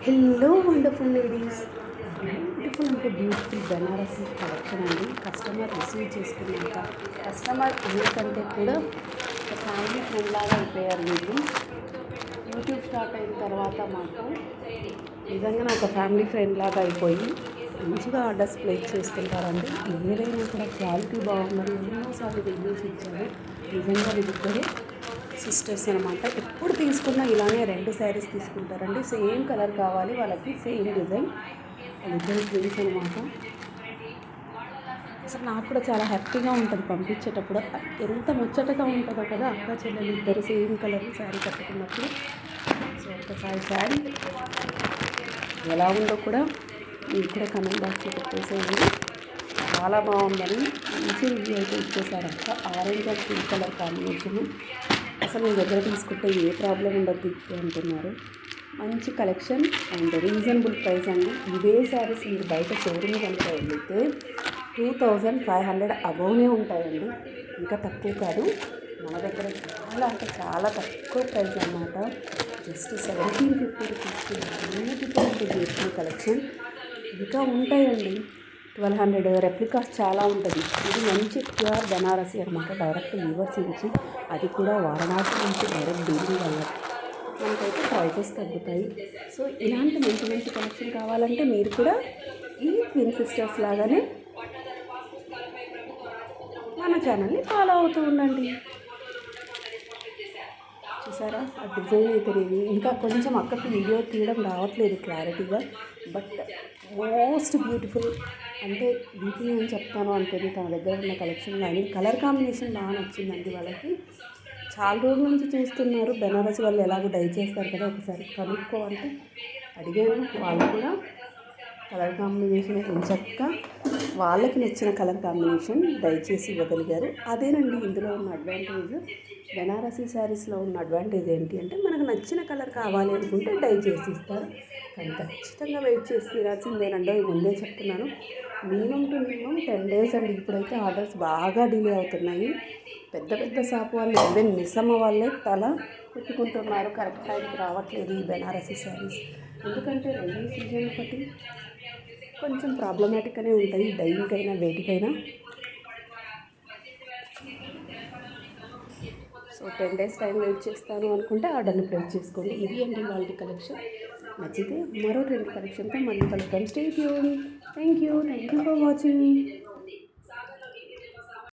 Hello wonderful ladies, beautiful అంటే beautiful Banarasi collection అండి. Customer receive చేసుకున్నాక కస్టమర్ అందరికంటే కూడా ఒక ఫ్యామిలీ ఫ్రెండ్ లాగా అయిపోయారు వీళ్ళు. యూట్యూబ్ స్టార్ట్ అయిన తర్వాత మాకు నిజంగా ఒక ఫ్యామిలీ ఫ్రెండ్ లాగా అయిపోయి మంచిగా ఆర్డర్స్ ప్లేస్ చేసుకుంటారండి. ఏదైనా కూడా క్వాలిటీ బాగుందని ఎన్నోసార్లు రివ్యూస్ ఇచ్చారు. నిజంగా వీళ్ళిద్దరే సిస్టర్స్ అనమాట. ఎప్పుడు తీసుకున్నా ఇలానే 2 శారీస్ తీసుకుంటారండి. సేమ్ కలర్ కావాలి వాళ్ళకి, సేమ్ డిజైన్. వాళ్ళిద్దరు ట్విన్స్ అనమాట. అసలు నాకు కూడా చాలా హ్యాపీగా ఉంటుంది పంపించేటప్పుడు. ఎంత ముచ్చటగా ఉంటుందో కదా అక్క చెల్లెలు ఇద్దరు సేమ్ కలర్ శారీ కట్టుకున్నప్పుడు. సో ఒకసారి శారీ ఎలా ఉందో కూడా మీరు కూడా కమెంట్ బాక్స్లో పెట్టేసేయండి. చాలా బాగుందని మంచి రివ్యూ అయితే ఇచ్చేసారు అక్క. Orange and pink colour combination. అసలు మీ దగ్గర తీసుకుంటే ఏ ప్రాబ్లం ఉండదు అంటున్నారు. మంచి కలెక్షన్ అండ్ రీజనబుల్ ప్రైస్ అండి. ఇవే శారీస్ మీరు బయట షోరూమ్ కనుక వెళ్తే 2500 అబౌనే ఉంటాయండి, ఇంకా తక్కువ కాదు. మన దగ్గర చాలా అంటే చాలా తక్కువ ప్రైస్ అన్నమాట. జస్ట్ 1750 రూపీస్కి బ్యూటిఫుల్ కలెక్షన్. ఇంకా ఉంటాయండి 1200 రెప్లికాస్ చాలా ఉంటుంది. ఇది మంచి ప్యూర్ బెనారసీ అనమాట, డైరెక్ట్ వ్యూవర్స్ నుంచి. అది కూడా వారణాసి నుంచి డైరెక్ట్ డీలింగ్ వల్ల మనకైతే ప్రైజెస్ తగ్గుతాయి. సో ఇలాంటి మంచి మంచి కలెక్షన్ కావాలంటే మీరు కూడా ఈ ట్విన్ సిస్టర్స్ లాగానే మన ఛానల్ని ఫాలో అవుతూ ఉండండి. చూసారా ఆ డిజైన్ అయితే ఇంకా కొంచెం అక్కడికి వీడియో తీయడం రావట్లేదు క్లారిటీగా, బట్ మోస్ట్ బ్యూటిఫుల్ అంటే వీటిని నేను చెప్తాను అంటేనే తన దగ్గర ఉన్న కలెక్షన్ కానీ కలర్ కాంబినేషన్ బాగా నచ్చిందండి వాళ్ళకి. చాలా రోజుల నుంచి చూస్తున్నారు. బెనారస్ వాళ్ళు ఎలాగో డై చేస్తారు కదా, ఒకసారి కనుక్కోవాలంటే అడిగాను. వాళ్ళు కూడా కలర్ కాంబినేషన్ ఎంచక్క వాళ్ళకి నచ్చిన కలర్ కాంబినేషన్ దయచేసి ఇవ్వగలిగారు. అదేనండి ఇందులో ఉన్న అడ్వాంటేజ్. బెనారసీ శారీస్లో ఉన్న అడ్వాంటేజ్ ఏంటి అంటే మనకు నచ్చిన కలర్ కావాలి అనుకుంటే డై చేసి ఇస్తారు. కానీ ఖచ్చితంగా వెయిట్ చేసి తీరాల్సిందేనండి. ముందే చెప్తున్నాను, మినిమం టు మినిమం 10 days అండి. ఇప్పుడైతే ఆర్డర్స్ బాగా డిలే అవుతున్నాయి. పెద్ద పెద్ద షాప్ వాళ్ళు, ఈవెన్ మిస్సమ్మ వాళ్ళే తల పెట్టుకుంటున్నారు, కరెక్ట్ టైంకి రావట్లేదు ఈ బెనారసీ శారీస్. ఎందుకంటే రైనీ సీజన్ ఒకటి కొంచెం ప్రాబ్లమాటిక్గానే ఉంటాయి, డైయింగ్కైనా వేటికైనా. సో 10 days టైం వెయిట్ చేస్తాను అనుకుంటే ఆర్డర్ని ప్లేస్ చేసుకోండి. ఇది అండి వాళ్ళ కలెక్షన్. నచ్చితే మరో 2 కలెక్షన్తో మళ్ళీ కలుద్దాం. Stay tune. Thank you for watching.